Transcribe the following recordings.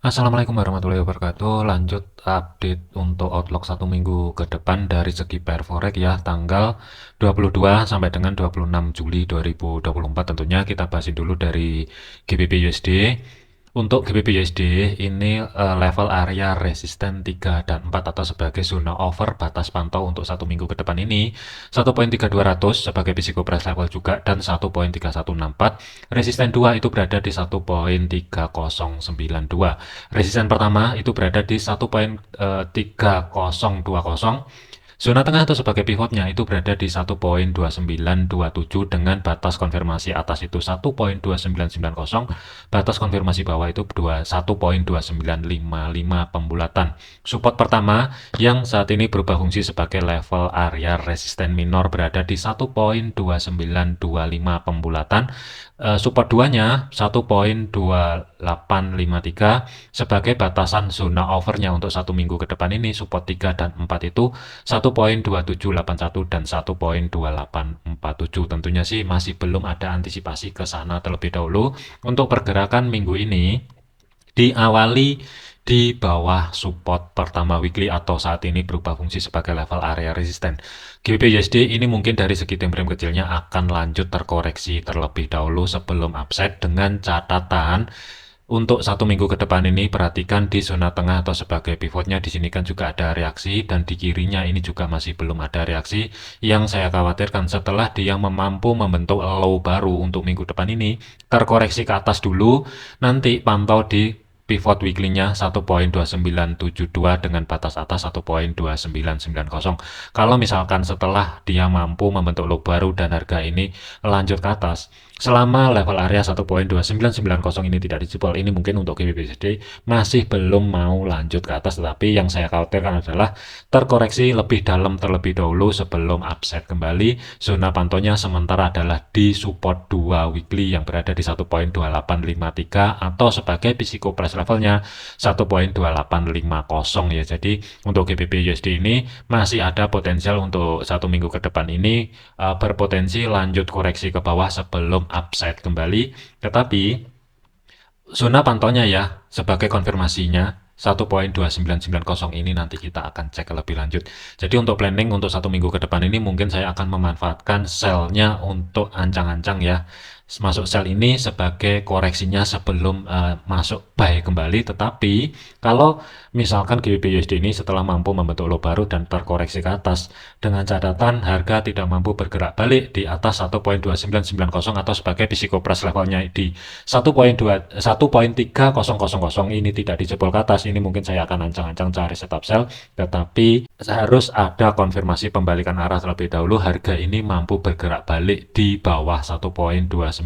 Assalamualaikum warahmatullahi wabarakatuh. Lanjut update untuk Outlook satu minggu ke depan dari segi pair forex ya, tanggal 22 sampai dengan 26 Juli 2024. Tentunya kita bahasin dulu dari GBP USD. Untuk GBP USD ini level area resisten 3 dan 4 atau sebagai zona over batas pantau untuk satu minggu ke depan ini 1.3200 sebagai physical price level juga dan 1.3164. Resisten 2 itu berada di 1.3092. Resisten pertama itu berada di 1.3020. Zona tengah atau sebagai pivotnya itu berada di 1.2927 dengan batas konfirmasi atas itu 1.2990, batas konfirmasi bawah itu 1.2955 pembulatan. Support pertama yang saat ini berubah fungsi sebagai level area resisten minor berada di 1.2925 pembulatan. Support 2-nya 1.2853 sebagai batasan zona overnya untuk satu minggu ke depan ini. Support 3 dan 4 itu 1.2781 dan 1.2847. Tentunya sih masih belum ada antisipasi ke sana terlebih dahulu. Untuk pergerakan minggu ini diawali di bawah support pertama weekly atau saat ini berubah fungsi sebagai level area resisten. GBP USD ini mungkin dari segi time frame kecilnya akan lanjut terkoreksi terlebih dahulu sebelum upside dengan catatan untuk satu minggu ke depan ini perhatikan di zona tengah atau sebagai pivotnya di sini kan juga ada reaksi dan di kirinya ini juga masih belum ada reaksi. Yang saya khawatirkan setelah dia mampu membentuk low baru untuk minggu depan ini terkoreksi ke atas dulu, nanti pantau di pivot weekly-nya 1.2972 dengan batas atas 1.2990. Kalau misalkan setelah dia mampu membentuk low baru dan harga ini lanjut ke atas, selama level area 1.2990 ini tidak dijebol, ini mungkin untuk GBP/USD masih belum mau lanjut ke atas, tetapi yang saya khawatirkan adalah terkoreksi lebih dalam terlebih dahulu sebelum upside kembali. Zona pantaunya sementara adalah di support 2 weekly yang berada di 1.2853 atau sebagai physical price levelnya 1.2850 ya. Jadi untuk GBP USD ini masih ada potensial untuk satu minggu ke depan ini berpotensi lanjut koreksi ke bawah sebelum upside kembali. Tetapi zona pantaunya ya sebagai konfirmasinya 1.2990 ini nanti kita akan cek lebih lanjut. Jadi untuk planning untuk satu minggu ke depan ini mungkin saya akan memanfaatkan sell-nya untuk ancang-ancang ya. Masuk sell ini sebagai koreksinya sebelum masuk buy kembali. Tetapi kalau misalkan GBP USD ini setelah mampu membentuk low baru dan terkoreksi ke atas dengan catatan harga tidak mampu bergerak balik di atas 1.2990 atau sebagai physical price levelnya di 1.3000 ini tidak dijebol ke atas, ini mungkin saya akan ancang-ancang cari setup sell, tetapi harus ada konfirmasi pembalikan arah terlebih dahulu. Harga ini mampu bergerak balik di bawah 1.2955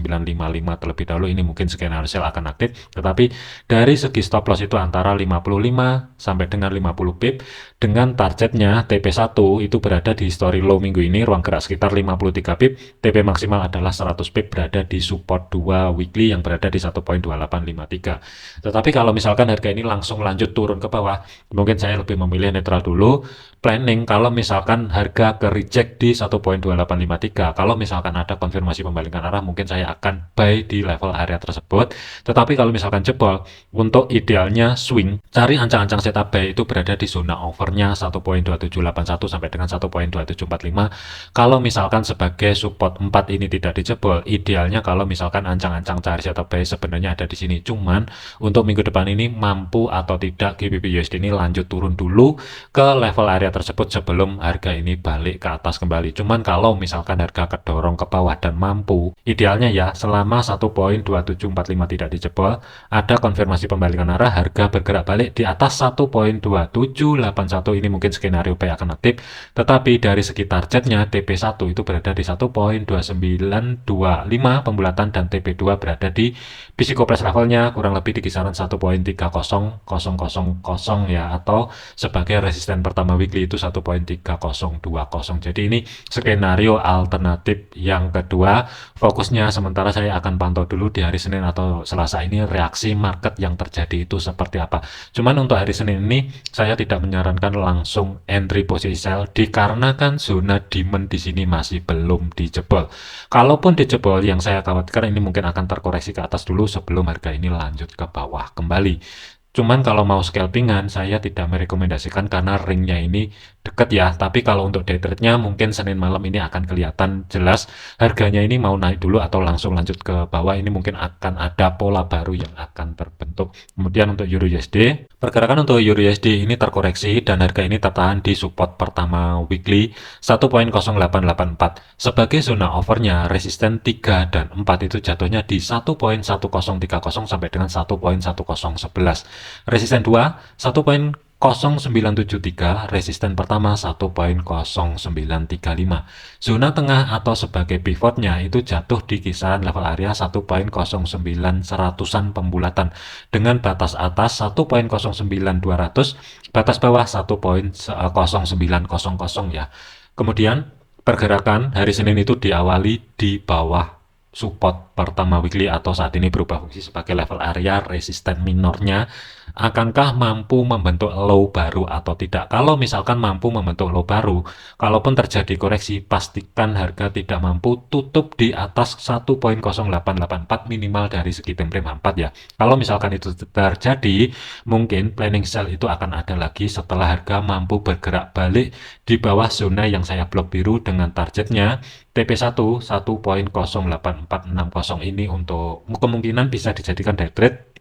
terlebih dahulu, ini mungkin skenario sell akan aktif. Tetapi dari segi stop loss itu antara 55 sampai dengan 50 pip dengan targetnya TP1 itu berada di history low minggu ini, ruang gerak sekitar 53 pip, TP maksimal adalah 100 pip berada di support 2 weekly yang berada di 1.2853. Tetapi kalau misalkan harga ini langsung lanjut turun ke bawah, mungkin saya lebih memilih netral dulu. Planning kalau misalkan harga ke reject di 1.2853, kalau misalkan ada konfirmasi pembalikan arah, mungkin saya akan buy di level area tersebut. Tetapi kalau misalkan jebol, untuk idealnya swing, cari ancang-ancang setup buy itu berada di zona overnya 1.2781 sampai dengan 1.2745. Kalau misalkan sebagai support 4 ini tidak dijebol, idealnya kalau misalkan ancang-ancang cari setup buy sebenarnya ada di sini. Cuman untuk minggu depan ini mampu atau tidak GBP USD ini lanjut turun dulu ke level area tersebut sebelum harga ini balik ke atas kembali. Cuman kalau misalkan harga kedorong ke bawah dan mampu, idealnya ya selama 1.2745 tidak dijebol, ada konfirmasi pembalikan arah, harga bergerak balik di atas 1.2781, ini mungkin skenario buy akan aktif. Tetapi dari segi targetnya TP1 itu berada di 1.2925 pembulatan dan TP2 berada di physical price levelnya kurang lebih di kisaran 1.30000 ya, atau sebagai resisten pertama weekly itu 1.3020. Jadi ini skenario alternatif yang kedua. Fokusnya sementara saya akan pantau dulu di hari Senin atau Selasa ini reaksi market yang terjadi itu seperti apa. Cuman untuk hari Senin ini saya tidak menyarankan langsung entry posisi sell dikarenakan zona demand di sini masih belum dijebol. Kalaupun dijebol, yang saya khawatirkan ini mungkin akan terkoreksi ke atas dulu sebelum harga ini lanjut ke bawah kembali. Cuman kalau mau scalpingan, saya tidak merekomendasikan karena ringnya ini deket ya. Tapi kalau untuk day trade-nya mungkin Senin malam ini akan kelihatan jelas harganya ini mau naik dulu atau langsung lanjut ke bawah. Ini mungkin akan ada pola baru yang akan terbentuk. Kemudian untuk Euro USD, pergerakan untuk Euro USD ini terkoreksi dan harga ini tertahan di support pertama weekly 1.0884. Sebagai zona overnya, resisten 3 dan 4 itu jatuhnya di 1.1030 sampai dengan 1.1011. Resisten 2, 1.0973, resisten pertama 1.0935. Zona tengah atau sebagai pivotnya itu jatuh di kisaran level area 1.09 pembulatan dengan batas atas 1.09200, batas bawah 1.0900 ya. Kemudian pergerakan hari Senin itu diawali di bawah support pertama weekly atau saat ini berubah fungsi sebagai level area resisten minornya. Akankah mampu membentuk low baru atau tidak? Kalau misalkan mampu membentuk low baru, kalaupun terjadi koreksi, pastikan harga tidak mampu tutup di atas 1.0884 minimal dari segi time frame 4 ya. Kalau misalkan itu terjadi, mungkin planning sell itu akan ada lagi setelah harga mampu bergerak balik di bawah zona yang saya blok biru dengan targetnya TP1 1.08460 ini untuk kemungkinan bisa dijadikan day trade.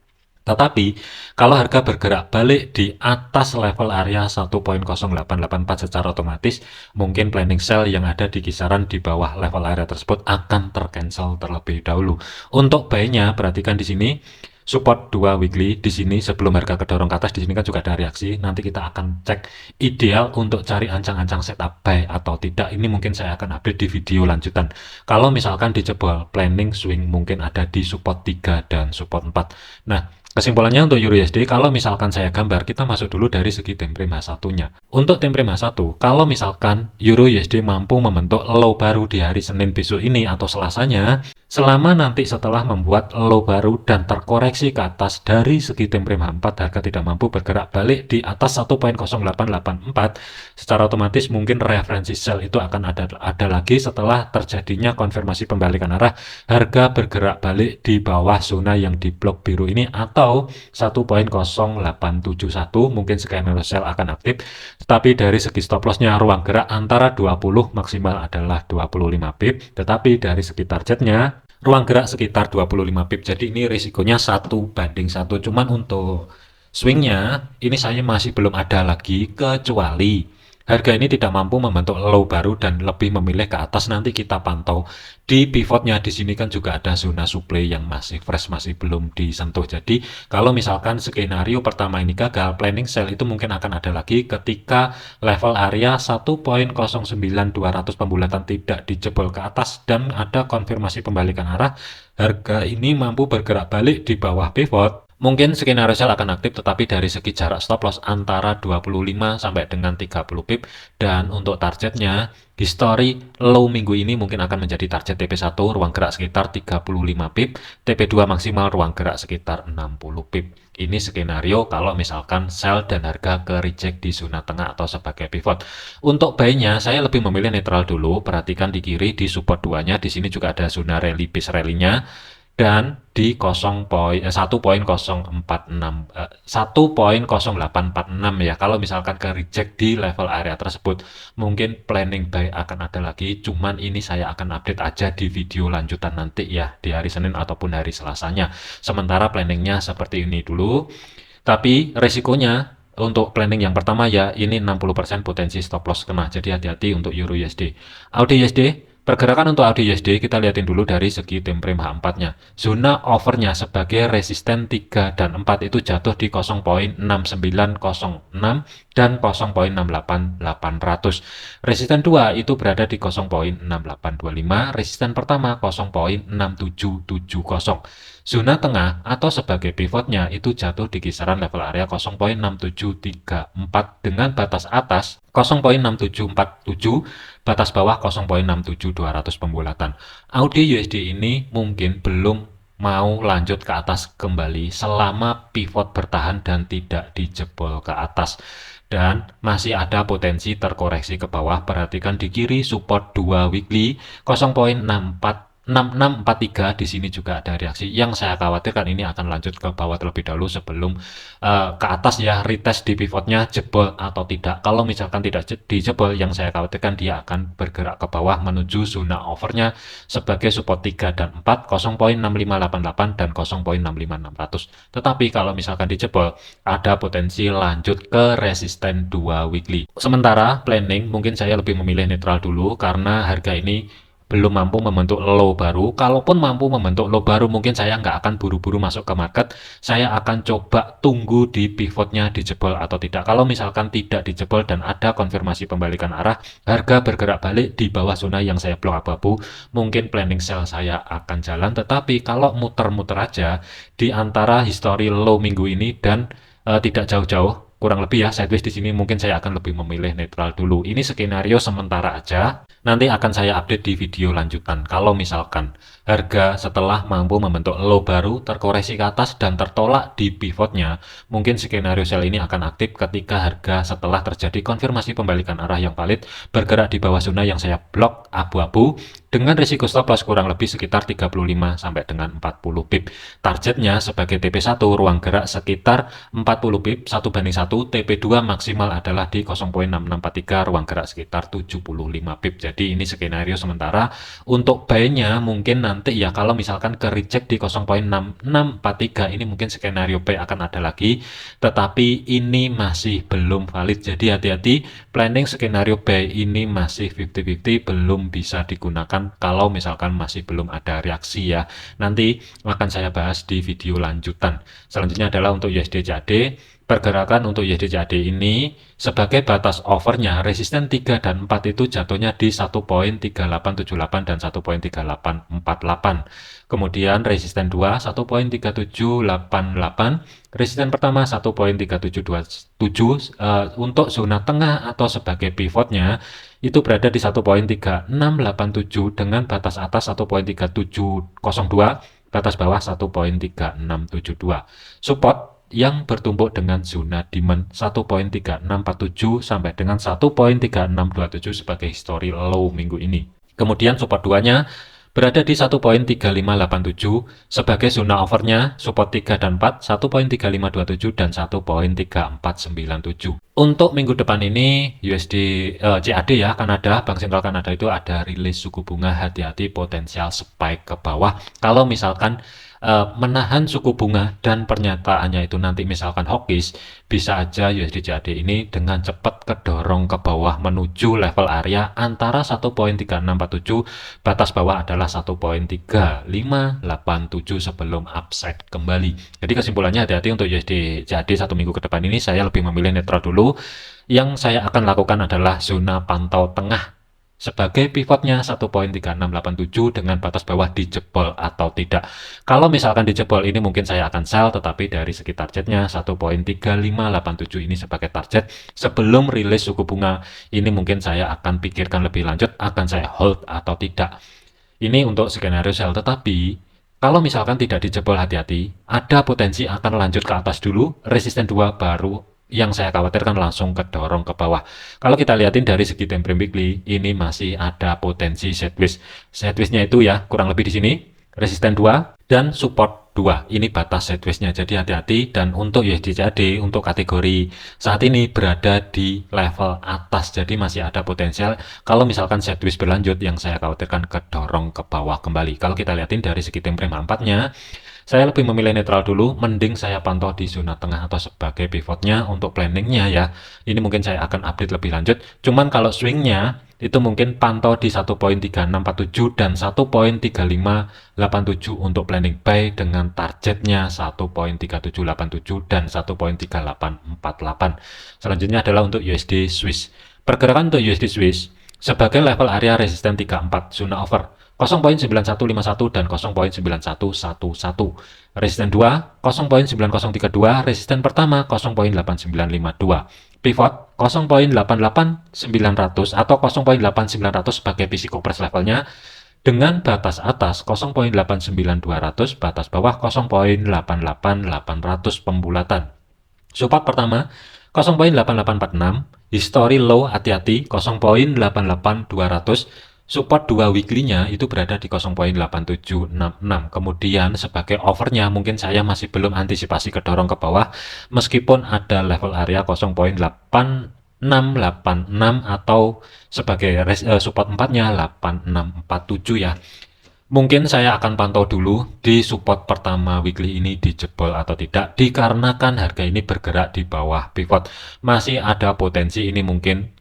Tetapi, kalau harga bergerak balik di atas level area 1.0884 secara otomatis, mungkin planning sell yang ada di kisaran di bawah level area tersebut akan tercancel terlebih dahulu. Untuk buy-nya, perhatikan di sini, support 2 weekly di sini sebelum harga kedorong ke atas, di sini kan juga ada reaksi. Nanti kita akan cek ideal untuk cari ancang-ancang setup buy atau tidak. Ini mungkin saya akan update di video lanjutan. Kalau misalkan dijebol planning swing mungkin ada di support 3 dan support 4. Nah, kesimpulannya untuk Euro USD, kalau misalkan saya gambar, kita masuk dulu dari segi time frame H1-nya. Untuk time frame H1, kalau misalkan Euro USD mampu membentuk low baru di hari Senin besok ini atau Selasanya, selama nanti setelah membuat low baru dan terkoreksi ke atas dari segi time frame H4, harga tidak mampu bergerak balik di atas 1.0884, secara otomatis mungkin referensi sell itu akan ada lagi setelah terjadinya konfirmasi pembalikan arah, harga bergerak balik di bawah zona yang di blok biru ini atau 1.0871, mungkin scanner sell akan aktif. Tetapi dari segi stop lossnya ruang gerak antara 20 maksimal adalah 25 pip, tetapi dari segi targetnya ruang gerak sekitar 25 pip. Jadi ini risikonya 1:1. Cuman untuk swingnya ini saya masih belum ada lagi, kecuali harga ini tidak mampu membentuk low baru dan lebih memilih ke atas. Nanti kita pantau di pivotnya. Di sini kan juga ada zona supply yang masih fresh, masih belum disentuh. Jadi kalau misalkan skenario pertama ini gagal, planning sell itu mungkin akan ada lagi ketika level area 1.09200 pembulatan tidak dijebol ke atas dan ada konfirmasi pembalikan arah, harga ini mampu bergerak balik di bawah pivot. Mungkin skenario sell akan aktif, tetapi dari segi jarak stop loss antara 25 sampai dengan 30 pip, dan untuk targetnya history low minggu ini mungkin akan menjadi target TP1 ruang gerak sekitar 35 pip, TP2 maksimal ruang gerak sekitar 60 pip. Ini skenario kalau misalkan sell dan harga ke reject di zona tengah atau sebagai pivot. Untuk buy-nya saya lebih memilih netral dulu. Perhatikan di kiri di support 2-nya, di sini juga ada zona rally base rally-nya. Dan di 1.0846 ya, kalau misalkan ke reject di level area tersebut mungkin planning buy akan ada lagi, cuman ini saya akan update aja di video lanjutan nanti ya, di hari Senin ataupun hari Selasanya. Sementara planningnya seperti ini dulu, tapi resikonya untuk planning yang pertama ya, ini 60% potensi stop loss kena, jadi hati-hati untuk Euro USD. AUD USD, pergerakan untuk AUD USD kita lihatin dulu dari segi time frame H4-nya. Zona overnya sebagai resisten 3 dan 4 itu jatuh di 0.6906 dan 0.68800. Resisten 2 itu berada di 0.6825, resisten pertama 0.6770. Zona tengah atau sebagai pivotnya itu jatuh di kisaran level area 0.6734 dengan batas atas 0.6747, batas bawah 0.67200 pembulatan. AUD USD ini mungkin belum mau lanjut ke atas kembali selama pivot bertahan dan tidak dijebol ke atas. Dan masih ada potensi terkoreksi ke bawah. Perhatikan di kiri support 2 weekly 0.64 6643 di sini juga ada reaksi. Yang saya khawatirkan ini akan lanjut ke bawah terlebih dahulu sebelum ke atas ya, retest di pivotnya jebol atau tidak. Kalau misalkan tidak dijebol, yang saya khawatirkan dia akan bergerak ke bawah menuju zona overnya sebagai support 3 dan 4, 0.6588 dan 0.65600. Tetapi kalau misalkan dijebol, ada potensi lanjut ke resisten 2 weekly. Sementara planning mungkin saya lebih memilih netral dulu karena harga ini belum mampu membentuk low baru. Kalaupun mampu membentuk low baru, mungkin saya nggak akan buru-buru masuk ke market. Saya akan coba tunggu di pivotnya dijebol atau tidak. Kalau misalkan tidak dijebol dan ada konfirmasi pembalikan arah, harga bergerak balik di bawah zona yang saya blok abu-abu, mungkin planning sell saya akan jalan. Tetapi kalau muter-muter aja di antara history low minggu ini dan tidak jauh-jauh, kurang lebih ya sideways di sini, mungkin saya akan lebih memilih netral dulu. Ini skenario sementara aja. Nanti akan saya update di video lanjutan. Kalau misalkan harga setelah mampu membentuk low baru, terkoreksi ke atas dan tertolak di pivotnya, mungkin skenario sell ini akan aktif ketika harga setelah terjadi konfirmasi pembalikan arah yang valid bergerak di bawah zona yang saya blok abu-abu dengan risiko stop loss kurang lebih sekitar 35 sampai dengan 40 pip. Targetnya sebagai TP1 ruang gerak sekitar 40 pip 1:1, TP2 maksimal adalah di 0.6643 ruang gerak sekitar 75 pip. Jadi ini skenario sementara. Untuk buy-nya mungkin nanti ya, kalau misalkan ke reject di 0.6643 ini mungkin skenario buy akan ada lagi, tetapi ini masih belum valid. Jadi hati-hati, planning skenario buy ini masih 50-50, belum bisa digunakan kalau misalkan masih belum ada reaksi ya. Nanti akan saya bahas di video lanjutan. Selanjutnya adalah untuk USD CAD. Pergerakan untuk USD CAD ini sebagai batas overnya resisten 3 dan 4 itu jatuhnya di 1.3878 dan 1.3848. Kemudian resisten 2 1.3788, resisten pertama 1.3727. Untuk zona tengah atau sebagai pivotnya itu berada di 1.3687 dengan batas atas 1.3702, batas bawah 1.3672. Support yang bertumpuk dengan zona demand 1.3647 sampai dengan 1.3627 sebagai history low minggu ini. Kemudian support 2-nya berada di 1.3587 sebagai zona overnya support 3 dan 4, 1.3527 dan 1.3497. Untuk minggu depan ini USD CAD ya, Kanada, Bank Sentral Kanada itu ada rilis suku bunga, hati-hati potensial spike ke bawah. Kalau misalkan menahan suku bunga dan pernyataannya itu nanti misalkan hawkish, bisa aja USD CAD ini dengan cepat kedorong ke bawah menuju level area antara 1.3647, batas bawah adalah 1.3587 sebelum upside kembali. Jadi kesimpulannya hati-hati untuk USD CAD satu minggu ke depan ini, saya lebih memilih netral dulu. Yang saya akan lakukan adalah zona pantau tengah sebagai pivotnya 1.3687 dengan batas bawah dijebol atau tidak. Kalau misalkan dijebol ini mungkin saya akan sell, tetapi dari segi targetnya 1.3587 ini sebagai target sebelum rilis suku bunga ini mungkin saya akan pikirkan lebih lanjut akan saya hold atau tidak. Ini untuk skenario sell, tetapi kalau misalkan tidak dijebol, hati-hati, ada potensi akan lanjut ke atas dulu, resisten 2 baru yang saya khawatirkan langsung kedorong ke bawah. Kalau kita lihatin dari segi time frame weekly, ini masih ada potensi sideways. Sideways-nya itu ya kurang lebih di sini, resisten 2 dan support 2. Ini batas sideways-nya. Jadi hati-hati. Dan untuk USD CAD untuk kategori saat ini berada di level atas. Jadi masih ada potensial kalau misalkan sideways berlanjut yang saya khawatirkan kedorong ke bawah kembali. Kalau kita lihatin dari segi time frame 4-nya, saya lebih memilih netral dulu, mending saya pantau di zona tengah atau sebagai pivotnya. Untuk planningnya ya, ini mungkin saya akan update lebih lanjut. Cuman kalau swingnya itu mungkin pantau di 1.3647 dan 1.3587 untuk planning buy dengan targetnya 1.3787 dan 1.3848. Selanjutnya adalah untuk USD Swiss. Pergerakan untuk USD Swiss sebagai level area resisten 34 zona over 0.9151 dan 0.9111. Resisten 2, 0.9032, resisten pertama 0.8952. Pivot 0.88900 atau 0.8900 sebagai physical price levelnya dengan batas atas 0.89200, batas bawah 0.88800 pembulatan. Support pertama 0.8846, history low hati-hati 0.88200, Support 2 weekly-nya itu berada di 0.8766. Kemudian sebagai overnya mungkin saya masih belum antisipasi kedorong ke bawah meskipun ada level area 0.8686 atau sebagai support 4-nya 8647 ya. Mungkin saya akan pantau dulu di support pertama weekly ini dijebol atau tidak, dikarenakan harga ini bergerak di bawah pivot. Masih ada potensi ini mungkin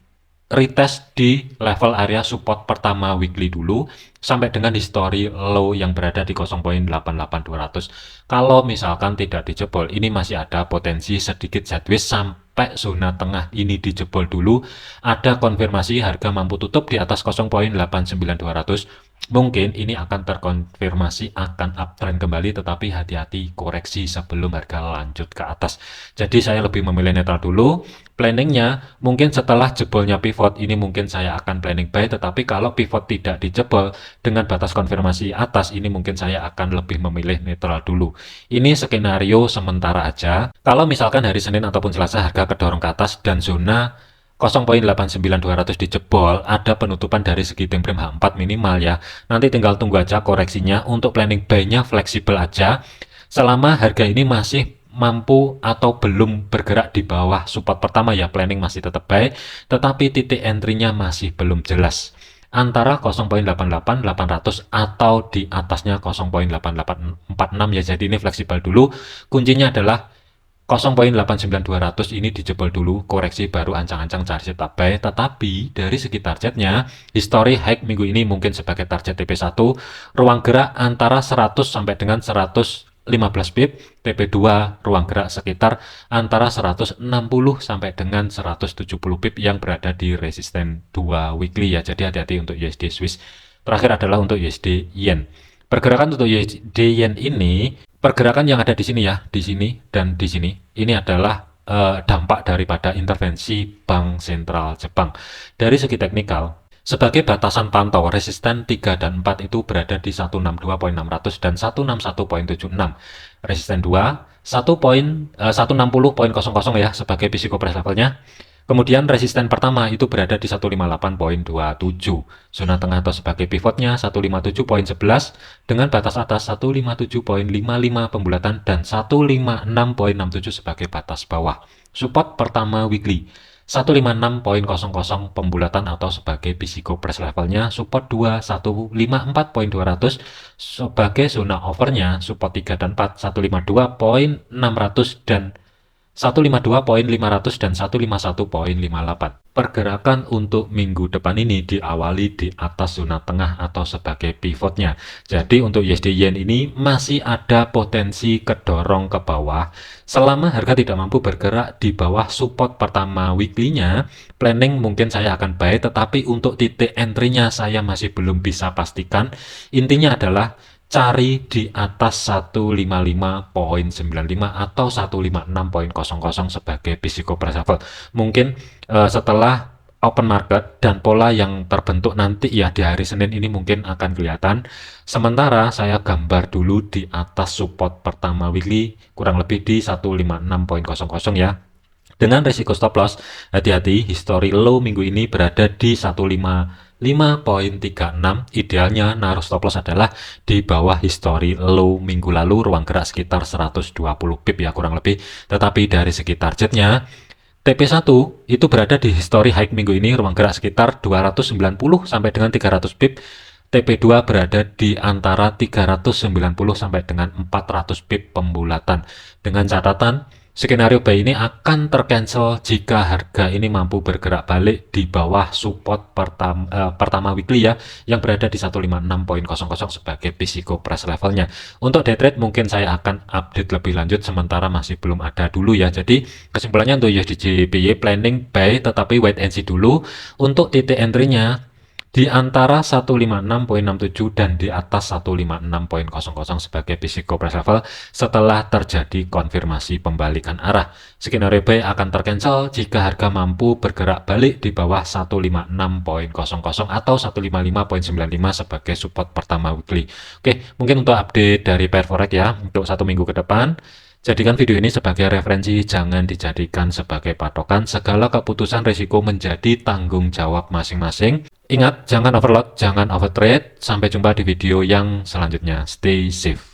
retest di level area support pertama weekly dulu sampai dengan history low yang berada di 0.88200. Kalau misalkan tidak dijebol, ini masih ada potensi sedikit sideways sampai zona tengah ini dijebol dulu. Ada konfirmasi harga mampu tutup di atas 0.89200. Mungkin ini akan terkonfirmasi akan uptrend kembali, tetapi hati-hati koreksi sebelum harga lanjut ke atas. Jadi saya lebih memilih netral dulu. Planningnya mungkin setelah jebolnya pivot ini mungkin saya akan planning buy, tetapi kalau pivot tidak dijebol dengan batas konfirmasi atas ini mungkin saya akan lebih memilih netral dulu. Ini skenario sementara aja. Kalau misalkan hari Senin ataupun Selasa harga kedorong ke atas dan zona 0.89200 dijebol, ada penutupan dari segi time frame H4 minimal ya. Nanti tinggal tunggu aja koreksinya. Untuk planning buy-nya fleksibel aja. Selama harga ini masih mampu atau belum bergerak di bawah support pertama ya, planning masih tetap buy, tetapi titik entry-nya masih belum jelas. Antara 0.88800 atau di atasnya 0.8846 ya. Jadi ini fleksibel dulu. Kuncinya adalah 0.89200 ini dijebol dulu, koreksi baru ancang-ancang cari setup buy. Tetapi dari segi targetnya, history high minggu ini mungkin sebagai target TP1, ruang gerak antara 100 sampai dengan 115 pip, TP2 ruang gerak sekitar antara 160 sampai dengan 170 pip yang berada di resisten 2 weekly ya. Jadi hati-hati untuk USD Swiss. Terakhir adalah untuk USD Yen. Pergerakan untuk USD Yen ini, pergerakan yang ada di sini ya, di sini dan di sini, ini adalah dampak daripada intervensi Bank Sentral Jepang. Dari segi teknikal, sebagai batasan pantau, resisten 3 dan 4 itu berada di 162.600 dan 161.76. Resisten 2, 160.00 ya sebagai physical price levelnya. Kemudian resisten pertama itu berada di 158.27. Zona tengah atau sebagai pivotnya 157.11 dengan batas atas 157.55 pembulatan dan 156.67 sebagai batas bawah. Support pertama weekly 156.00 pembulatan atau sebagai physical price levelnya. Support 2 154.200 sebagai zona overnya. Support 3 dan 4 152.600 dan 152.500 dan 151.58. Pergerakan untuk minggu depan ini diawali di atas zona tengah atau sebagai pivotnya. Jadi untuk USD Yen ini masih ada potensi kedorong ke bawah. Selama harga tidak mampu bergerak di bawah support pertama weekly-nya, planning mungkin saya akan buy, tetapi untuk titik entry-nya saya masih belum bisa pastikan. Intinya adalah cari di atas 155.95 atau 156.00 sebagai physical price level. Mungkin setelah open market dan pola yang terbentuk nanti ya di hari Senin ini mungkin akan kelihatan. Sementara saya gambar dulu di atas support pertama weekly kurang lebih di 156.00 ya. Dengan risiko stop loss, hati-hati, history low minggu ini berada di 155.36. Idealnya naruh stop loss adalah di bawah history low minggu lalu, ruang gerak sekitar 120 pip ya kurang lebih. Tetapi dari segi targetnya, TP1 itu berada di history high minggu ini, ruang gerak sekitar 290 sampai dengan 300 pip. TP2 berada di antara 390 sampai dengan 400 pip pembulatan. Dengan catatan, skenario buy ini akan tercancel jika harga ini mampu bergerak balik di bawah support pertama weekly ya, yang berada di 156.00 sebagai physical price levelnya. Untuk day trade mungkin saya akan update lebih lanjut, sementara masih belum ada dulu ya. Jadi kesimpulannya untuk USD/JPY planning buy, tetapi wait and see dulu. Untuk titik entry-nya di antara 156.67 dan di atas 156.00 sebagai physical price level setelah terjadi konfirmasi pembalikan arah. Skenario buy akan tercancel jika harga mampu bergerak balik di bawah 156.00 atau 155.95 sebagai support pertama weekly. Oke, mungkin untuk update dari pair forex ya untuk 1 minggu ke depan. Jadikan video ini sebagai referensi, jangan dijadikan sebagai patokan. Segala keputusan risiko menjadi tanggung jawab masing-masing. Ingat, jangan overload, jangan overtrade. Sampai jumpa di video yang selanjutnya. Stay safe.